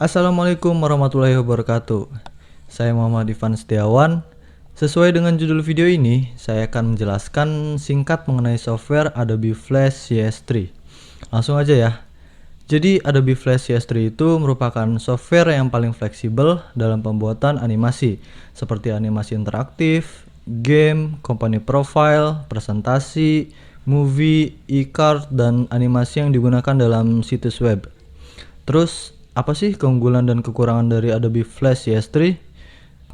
Assalamualaikum warahmatullahi wabarakatuh. Saya Muhammad Ivan Setiawan. Sesuai dengan judul video ini, saya akan menjelaskan singkat mengenai software Adobe Flash CS3. Langsung aja ya. Jadi Adobe Flash CS3 itu merupakan software yang paling fleksibel dalam pembuatan animasi, seperti animasi interaktif, game, company profile, presentasi, movie, e-card, dan animasi yang digunakan dalam situs web. Terus, apa sih keunggulan dan kekurangan dari Adobe Flash CS3?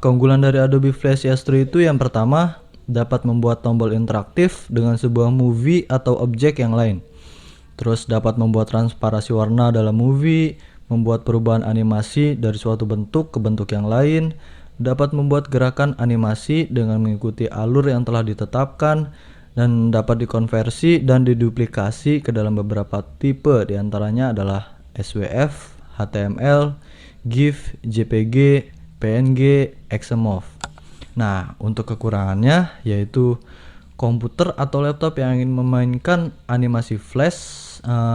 Keunggulan dari Adobe Flash CS3 itu yang pertama, dapat membuat tombol interaktif dengan sebuah movie atau objek yang lain. Terus dapat membuat transparasi warna dalam movie, membuat perubahan animasi dari suatu bentuk ke bentuk yang lain, dapat membuat gerakan animasi dengan mengikuti alur yang telah ditetapkan, dan dapat dikonversi dan diduplikasi ke dalam beberapa tipe, diantaranya adalah SWF, HTML, GIF, JPG, PNG, XMOV. Nah, untuk kekurangannya yaitu komputer atau laptop yang ingin memainkan animasi Flash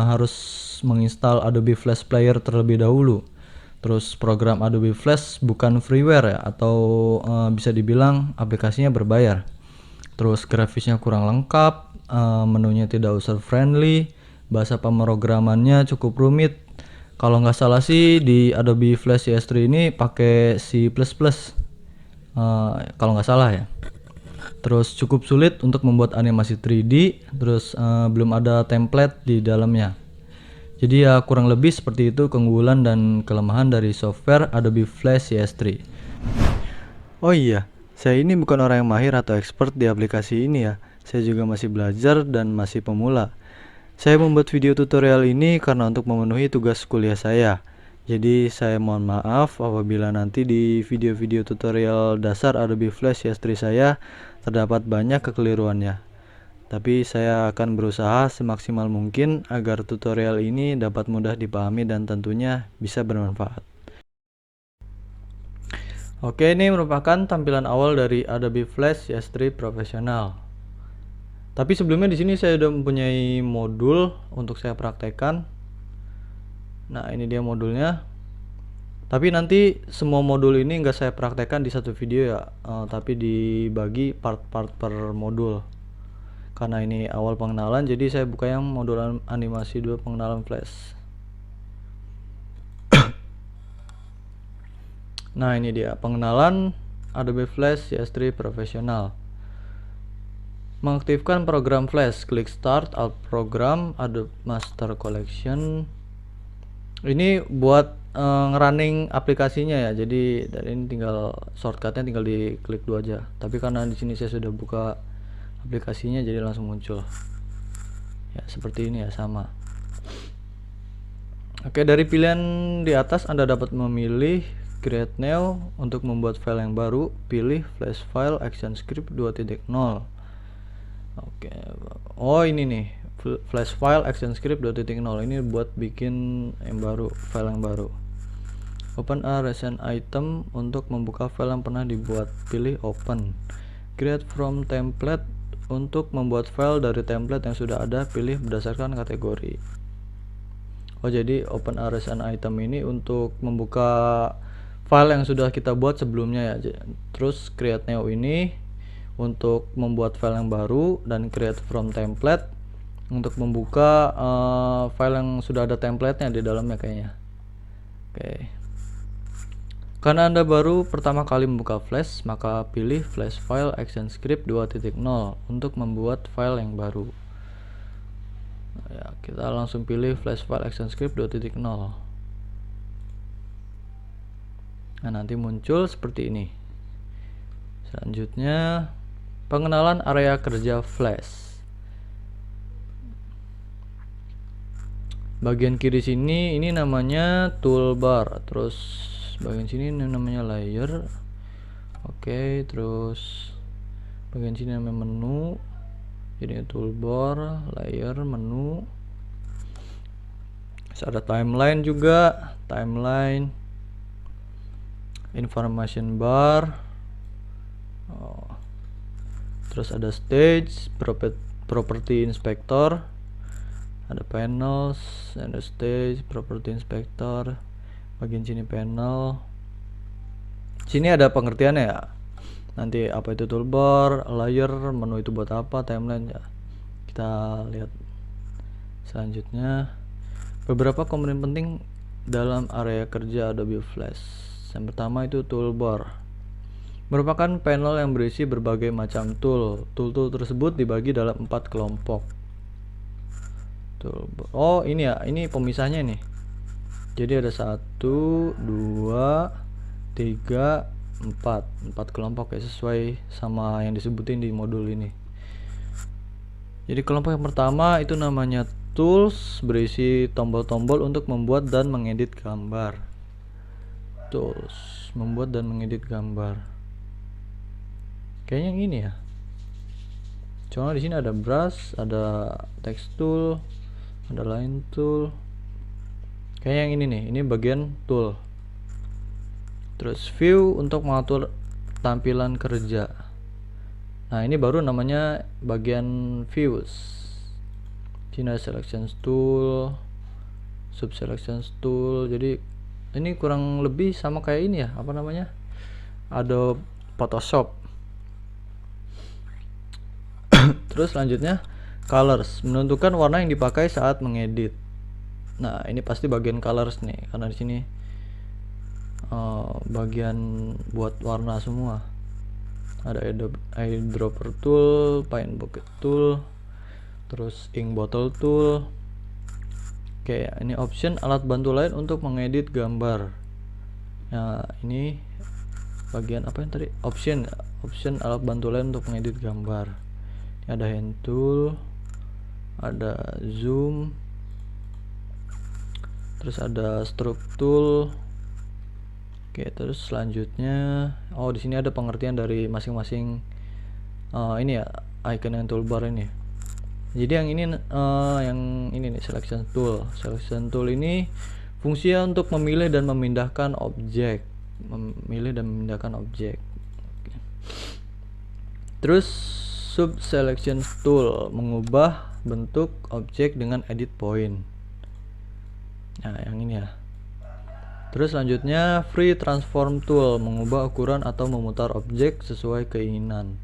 harus menginstal Adobe Flash Player terlebih dahulu. Terus program Adobe Flash bukan freeware ya, atau bisa dibilang aplikasinya berbayar. Terus grafisnya kurang lengkap, menunya tidak user friendly, bahasa pemrogramannya cukup rumit. Kalau nggak salah sih di Adobe Flash CS3 ini pakai C++, kalau nggak salah ya. Terus cukup sulit untuk membuat animasi 3D, terus belum ada template di dalamnya. Jadi ya kurang lebih seperti itu keunggulan dan kelemahan dari software Adobe Flash CS3. Oh iya, saya ini bukan orang yang mahir atau expert di aplikasi ini ya. Saya juga masih belajar dan masih pemula. Saya membuat video tutorial ini karena untuk memenuhi tugas kuliah saya. Jadi saya mohon maaf apabila nanti di video-video tutorial dasar Adobe Flash CS3 saya terdapat banyak kekeliruannya. Tapi saya akan berusaha semaksimal mungkin agar tutorial ini dapat mudah dipahami dan tentunya bisa bermanfaat. Oke, ini merupakan tampilan awal dari Adobe Flash CS3 Professional. Tapi sebelumnya di sini saya sudah mempunyai modul untuk saya praktekkan. Nah, ini dia modulnya. Tapi nanti semua modul ini nggak saya praktekkan di satu video ya, tapi dibagi part-part per modul. Karena ini awal pengenalan, jadi saya buka yang modul animasi 2 pengenalan Flash. Nah, ini dia pengenalan Adobe Flash CS3 Professional. Mengaktifkan program Flash, klik Start, Alt Program, Adobe Master Collection. Ini buat ngerunning aplikasinya ya. Jadi dari ini tinggal shortcutnya tinggal diklik dua aja. Tapi karena di sini saya sudah buka aplikasinya jadi langsung muncul. Ya, seperti ini ya, sama. Oke, dari pilihan di atas Anda dapat memilih Create New untuk membuat file yang baru, pilih Flash File ActionScript 2.0. Oke. Oh, ini nih. Flash File ActionScript 2.0 ini buat bikin yang baru, file yang baru. Open a recent item untuk membuka file yang pernah dibuat, pilih Open. Create from template untuk membuat file dari template yang sudah ada, pilih berdasarkan kategori. Oh, jadi Open a recent item ini untuk membuka file yang sudah kita buat sebelumnya ya. Terus Create New ini untuk membuat file yang baru, dan Create from template untuk membuka file yang sudah ada templatenya di dalamnya kayaknya. Oke. Karena Anda baru pertama kali membuka Flash, maka pilih Flash File ActionScript 2.0 untuk membuat file yang baru. Ya, kita langsung pilih Flash File ActionScript 2.0. Nah, nanti muncul seperti ini. Selanjutnya, pengenalan area kerja Flash. Bagian kiri sini ini namanya toolbar, terus bagian sini namanya layer. Oke, terus bagian sini namanya menu. Jadi toolbar, layer, menu. Terus ada timeline juga, timeline, information bar. Terus ada stage, property inspector, ada panels, ada stage, property inspector, bagian sini panel. Sini ada pengertiannya ya. Nanti apa itu toolbar, layer, menu itu buat apa, timeline ya. Kita lihat selanjutnya. Beberapa komponen penting dalam area kerja Adobe Flash. Yang pertama itu toolbar. Merupakan panel yang berisi berbagai macam tool. Tool-tool tersebut dibagi dalam 4 kelompok. Toolbar. Oh, ini ya, ini pemisahnya nih. Jadi ada 1, 2, 3, 4 kelompok ya, sesuai sama yang disebutin di modul ini. Jadi kelompok yang pertama itu namanya tools, berisi tombol-tombol untuk membuat dan mengedit gambar. Tools, membuat dan mengedit gambar. Kayaknya yang ini ya. Cuma di sini ada brush, ada text tool, ada line tool. Kayak yang ini nih, ini bagian tool. Terus view untuk mengatur tampilan kerja. Nah, ini baru namanya bagian views. Sini ada selection tool, sub selection tool. Jadi ini kurang lebih sama kayak ini ya, apa namanya? Adobe Photoshop. Terus selanjutnya colors, menentukan warna yang dipakai saat mengedit. Nah, ini pasti bagian colors nih, karena di sini bagian buat warna semua. Ada eyedropper tool, paint bucket tool, terus ink bottle tool. Oke, ini option alat bantu lain untuk mengedit gambar. Nah, ini bagian apa yang tadi? Option alat bantu lain untuk mengedit gambar. Ini ada hand tool, ada zoom, terus ada stroke tool. Oke, terus selanjutnya, oh di sini ada pengertian dari masing-masing ini ya, icon yang toolbar ini. Jadi yang ini nih selection tool. Selection tool ini fungsinya untuk memilih dan memindahkan objek, Oke. Terus sub selection tool, mengubah bentuk objek dengan edit point. Nah, yang ini ya. Terus selanjutnya free transform tool, mengubah ukuran atau memutar objek sesuai keinginan.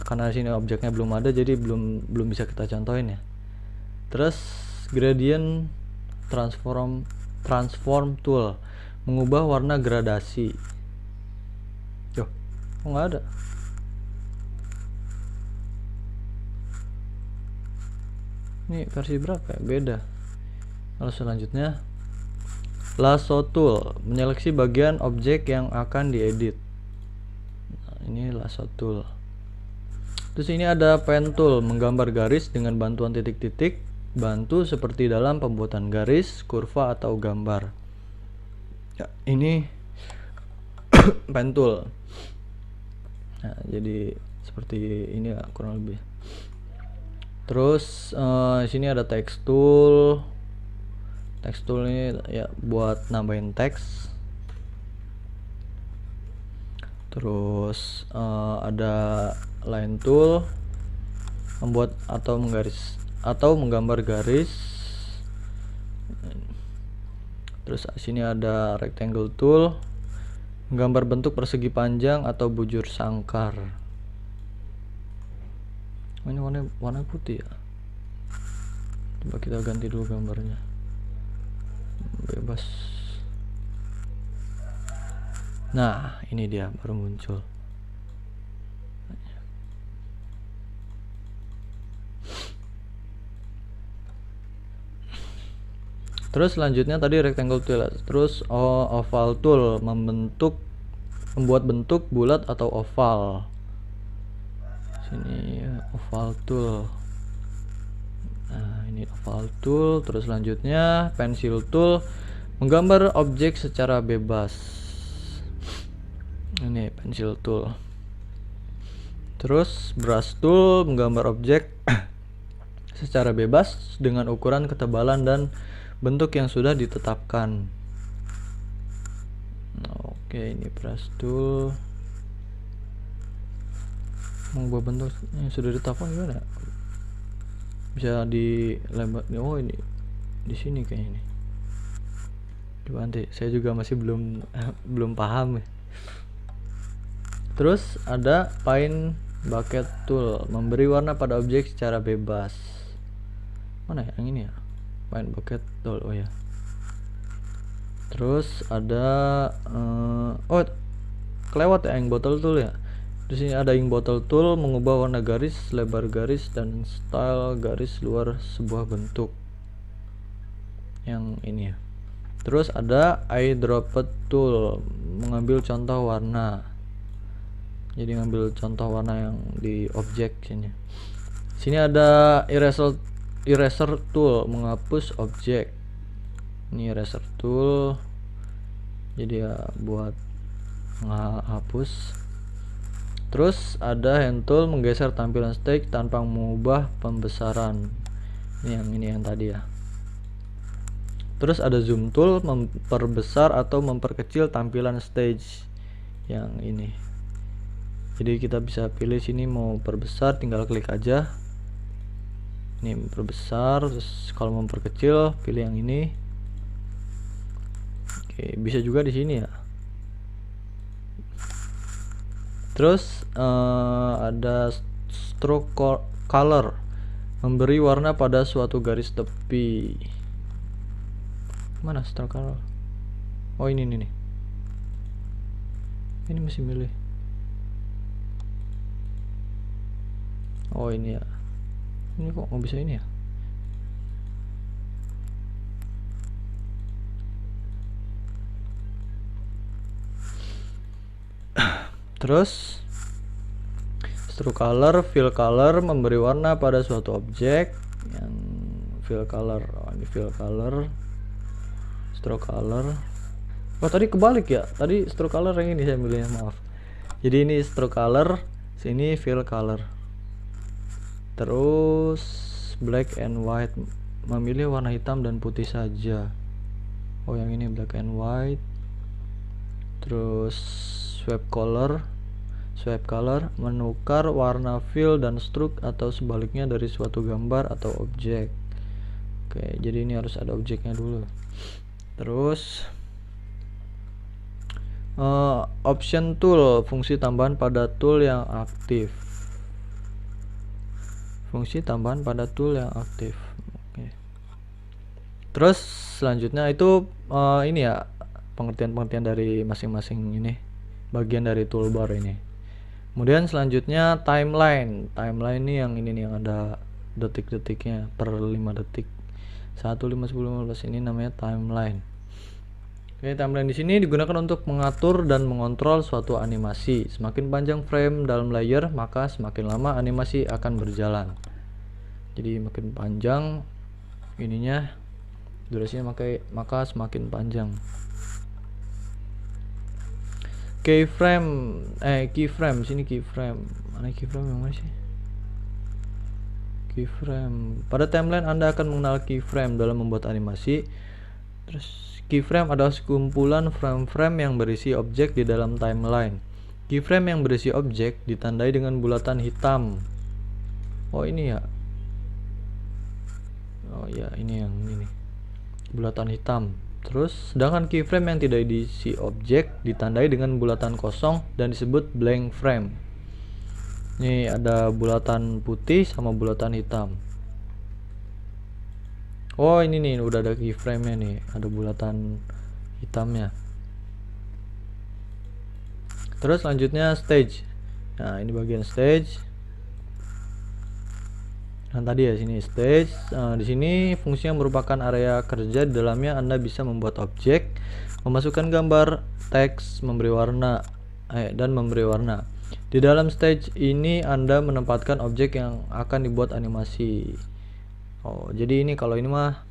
Karena sini objeknya belum ada, jadi belum bisa kita contohin ya. Terus gradient transform tool, mengubah warna gradasi. Yo, kok nggak ada? Ini versi berapa ya? Beda. Lalu selanjutnya lasso tool, menyeleksi bagian objek yang akan diedit. Nah, ini lasso tool. Terus ini ada pen tool, menggambar garis dengan bantuan titik-titik, bantu seperti dalam pembuatan garis, kurva atau gambar. Ya, ini pen tool. Nah, jadi seperti ini ya, kurang lebih. Terus sini ada text tool. Text tool ini ya buat nambahin teks. Terus ada line tool, membuat atau menggambar garis. Terus sini ada rectangle tool, menggambar bentuk persegi panjang atau bujur sangkar. Ini warna putih ya. Coba kita ganti dulu gambarnya. Bebas. Nah, ini dia baru muncul. Terus selanjutnya tadi rectangle tool, terus oval tool, membuat bentuk bulat atau oval. Sini oval tool. Nah, ini oval tool. Terus selanjutnya pencil tool, menggambar objek secara bebas. Ini pencil tool. Terus brush tool, menggambar objek secara bebas dengan ukuran, ketebalan, dan bentuk yang sudah ditetapkan. Oke, ini brush tool, mengubah bentuk yang sudah ditetapkan gimana? Bisa dilebar. Oh, ini di sini kayaknya ini. Coba nanti, saya juga masih belum belum paham ya. Terus ada paint bucket tool, memberi warna pada objek secara bebas. Mana ya yang ini ya? Paint bucket tool, oh ya. Terus ada oh kelewat ya ink bottle tool ya. Di sini ada ink bottle tool, mengubah warna garis, lebar garis, dan style garis luar sebuah bentuk. Yang ini ya. Terus ada eyedropper tool, mengambil contoh warna. Jadi ngambil contoh warna yang di objek sini. Sini ada eraser tool, menghapus objek. Ini eraser tool. Jadi ya buat menghapus. Terus ada hand tool, menggeser tampilan stage tanpa mengubah pembesaran. Ini yang tadi ya. Terus ada zoom tool, memperbesar atau memperkecil tampilan stage. Yang ini. Jadi kita bisa pilih sini mau perbesar, tinggal klik aja. Ini memperbesar, terus kalau memperkecil pilih yang ini. Oke, bisa juga di sini ya. Terus ada stroke color, memberi warna pada suatu garis tepi. Mana stroke color? Oh ini nih. Ini masih milih. Oh ini ya. Ini kok nggak bisa ini ya? Terus stroke color, fill color, memberi warna pada suatu objek. Yang fill color, oh, ini fill color, stroke color. Oh tadi kebalik ya, tadi stroke color yang ini saya milihnya, maaf. Jadi ini stroke color, sini fill color. Terus black and white, memilih warna hitam dan putih saja. Oh yang ini black and white. Terus swipe color, menukar warna fill dan stroke atau sebaliknya dari suatu gambar atau objek. Oke, jadi ini harus ada objeknya dulu. Terus option tool, fungsi tambahan pada tool yang aktif. Fungsi tambahan pada tool yang aktif. Oke. Terus selanjutnya itu ini ya, pengertian-pengertian dari masing-masing ini, bagian dari toolbar ini. Kemudian selanjutnya timeline. Timeline ini yang ini nih, yang ada detik-detiknya per 5 detik. 1, 5, 10, 15 ini namanya timeline. Oke, timeline di sini digunakan untuk mengatur dan mengontrol suatu animasi. Semakin panjang frame dalam layer, maka semakin lama animasi akan berjalan. Jadi makin panjang ininya, durasinya maka semakin panjang. Keyframe, sini keyframe. Mana keyframe yang mana sih? Keyframe. Pada timeline Anda akan mengenal keyframe dalam membuat animasi. Terus keyframe adalah sekumpulan frame-frame yang berisi objek di dalam timeline. Keyframe yang berisi objek ditandai dengan bulatan hitam. Oh ini ya. Oh ya, ini yang ini. Bulatan hitam. Terus sedangkan keyframe yang tidak diisi objek ditandai dengan bulatan kosong dan disebut blank frame. Ini ada bulatan putih sama bulatan hitam. Oh ini nih udah ada keyframe-nya nih, ada bulatan hitamnya. Terus selanjutnya stage. Nah ini bagian stage. Nah tadi ya sini stage. Di sini fungsinya merupakan area kerja, di dalamnya Anda bisa membuat objek, memasukkan gambar, teks, memberi warna dan memberi warna. Di dalam stage ini Anda menempatkan objek yang akan dibuat animasi. Oh, jadi ini kalau ini mah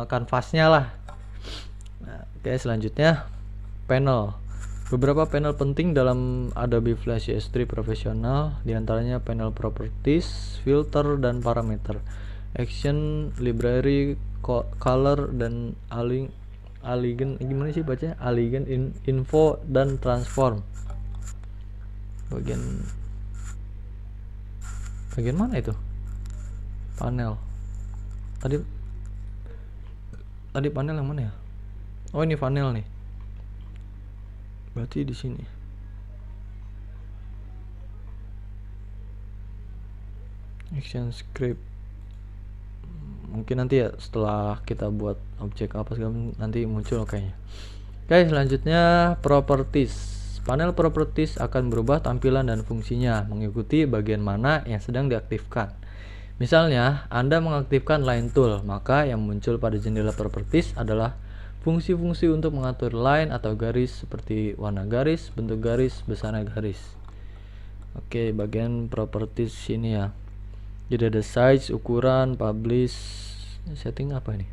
kanvasnya lah. Nah, oke, selanjutnya panel. Beberapa panel penting dalam Adobe Flash CS3 Professional, diantaranya panel properties, filter, dan parameter, action, library, color, dan alignment, gimana sih bacanya? Alignment, info, dan transform. Bagian mana itu? Panel. Tadi panel yang mana ya? Oh, ini panel nih. Berarti di sini. Action script. Mungkin nanti ya setelah kita buat objek apa segala nanti muncul kayaknya. Oke, selanjutnya properties. Panel properties akan berubah tampilan dan fungsinya mengikuti bagian mana yang sedang diaktifkan. Misalnya, Anda mengaktifkan line tool, maka yang muncul pada jendela properties adalah fungsi-fungsi untuk mengatur line atau garis seperti warna garis, bentuk garis, besarnya garis. Oke, bagian properties sini ya. Jadi ada size, ukuran, publish, setting apa ini?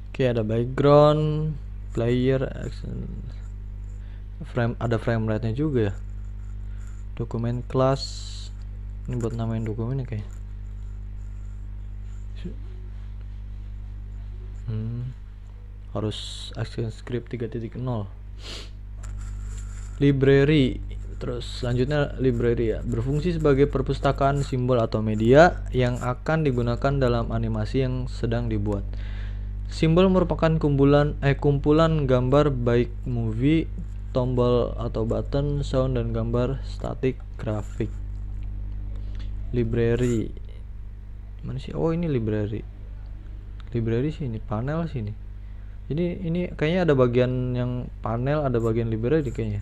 Oke, ada background, player, action, frame, ada frame rate-nya juga ya. Dokumen class, ini buat namain dokumennya kayak. Harus action script 3.0. Library, terus selanjutnya library ya, berfungsi sebagai perpustakaan simbol atau media yang akan digunakan dalam animasi yang sedang dibuat. Simbol merupakan kumpulan gambar baik movie, tombol atau button, sound dan gambar statik grafik. Library mana sih? Oh, ini library sini, panel sini. Jadi ini kayaknya ada bagian yang panel, ada bagian library kayaknya.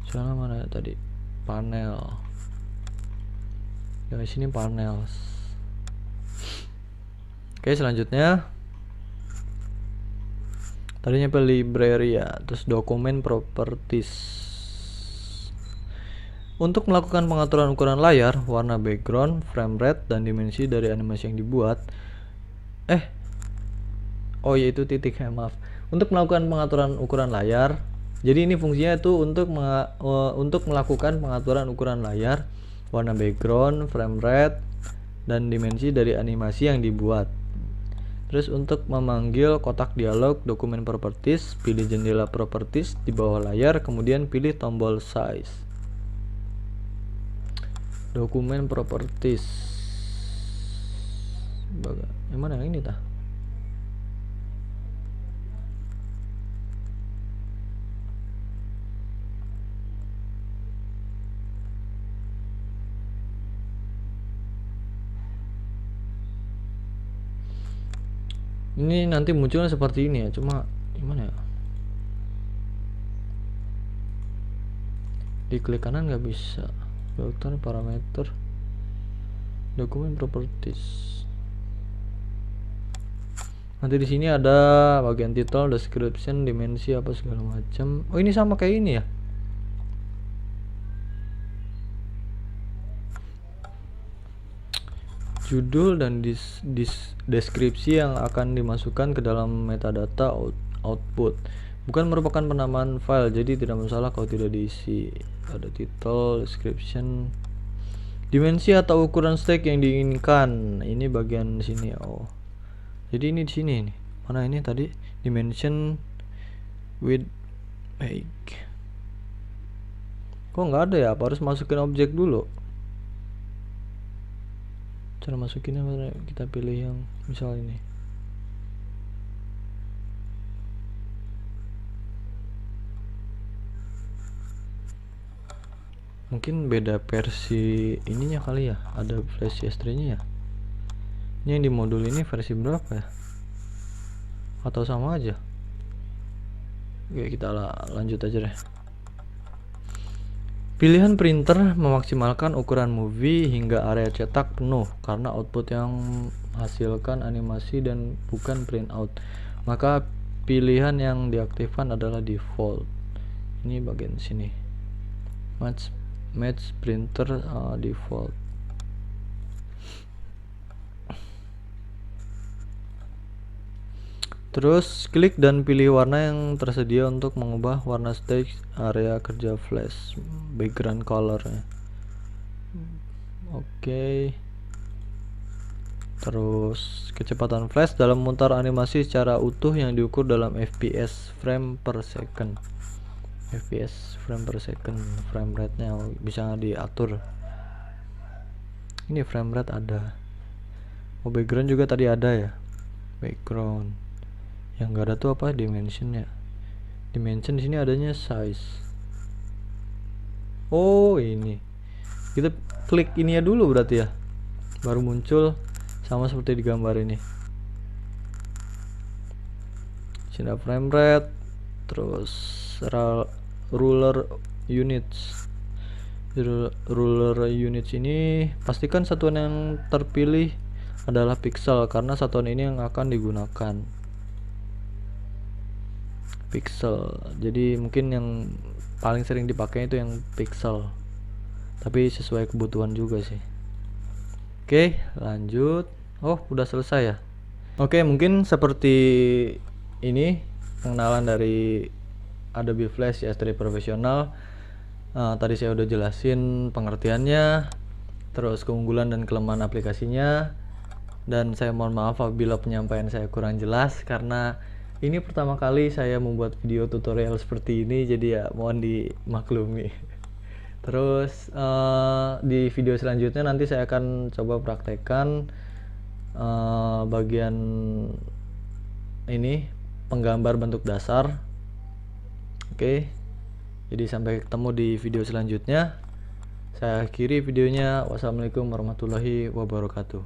Soalnya mana tadi panel ya, sini panel. Oke, selanjutnya tadinya pilih library ya, terus dokumen properties. Untuk melakukan pengaturan ukuran layar, warna background, frame rate, dan dimensi dari animasi yang dibuat. Oh ya, itu titik ya, maaf. Untuk melakukan pengaturan ukuran layar, jadi ini fungsinya itu untuk melakukan pengaturan ukuran layar, warna background, frame rate, dan dimensi dari animasi yang dibuat. Terus untuk memanggil kotak dialog dokumen properties, pilih jendela properties di bawah layar, kemudian pilih tombol size. Dokumen properties. Yang mana yang ini tah? Ini nanti munculnya seperti ini ya, cuma gimana ya? Diklik kanan nggak bisa. Filter, parameter, dokumen properties. Nanti di sini ada bagian title, description, dimensi apa segala macam. Oh, ini sama kayak ini ya. Judul dan deskripsi yang akan dimasukkan ke dalam metadata output bukan merupakan penamaan file, jadi tidak masalah kalau tidak diisi. Ada title, description, dimensi atau ukuran stack yang diinginkan. Ini bagian sini. Oh, jadi ini di sini nih. Mana ini tadi? Dimension with height. Kok nggak ada ya? Apa harus masukin objek dulu? Cara masukinnya kita pilih yang misal ini. Mungkin beda versi ininya kali ya, ada Flash CS3 nya ya. Ini yang di modul ini versi berapa ya, atau sama aja? Oke, kita lanjut aja deh. Pilihan printer memaksimalkan ukuran movie hingga area cetak penuh karena output yang menghasilkan animasi dan bukan printout. Maka pilihan yang diaktifkan adalah default. Ini bagian sini. Match printer default. Terus klik dan pilih warna yang tersedia untuk mengubah warna stage area kerja flash background color. Oke. Terus kecepatan flash dalam memutar animasi secara utuh yang diukur dalam fps frame per second. fps frame per second, frame rate nya bisa diatur. Ini frame rate ada. Oh, background juga tadi ada ya. Background. Yang enggak ada tuh apa? Dimension ya. Dimension di sini adanya size. Oh, ini. Kita klik ini ya dulu berarti ya. Baru muncul sama seperti di gambar ini. Sini frame rate, terus ruler units. Ruler units ini pastikan satuan yang terpilih adalah pixel karena satuan ini yang akan digunakan. Pixel. Jadi mungkin yang paling sering dipakai itu yang pixel. Tapi sesuai kebutuhan juga sih. Oke, lanjut. Oh, udah selesai ya. Oke, mungkin seperti ini pengenalan dari Adobe Flash CS3 Professional. Tadi saya udah jelasin pengertiannya, terus keunggulan dan kelemahan aplikasinya, dan saya mohon maaf apabila penyampaian saya kurang jelas karena ini pertama kali saya membuat video tutorial seperti ini, jadi ya mohon dimaklumi. Terus di video selanjutnya nanti saya akan coba praktekkan bagian ini penggambar bentuk dasar. Oke. Jadi sampai ketemu di video selanjutnya. Saya akhiri videonya. Wassalamualaikum warahmatullahi wabarakatuh.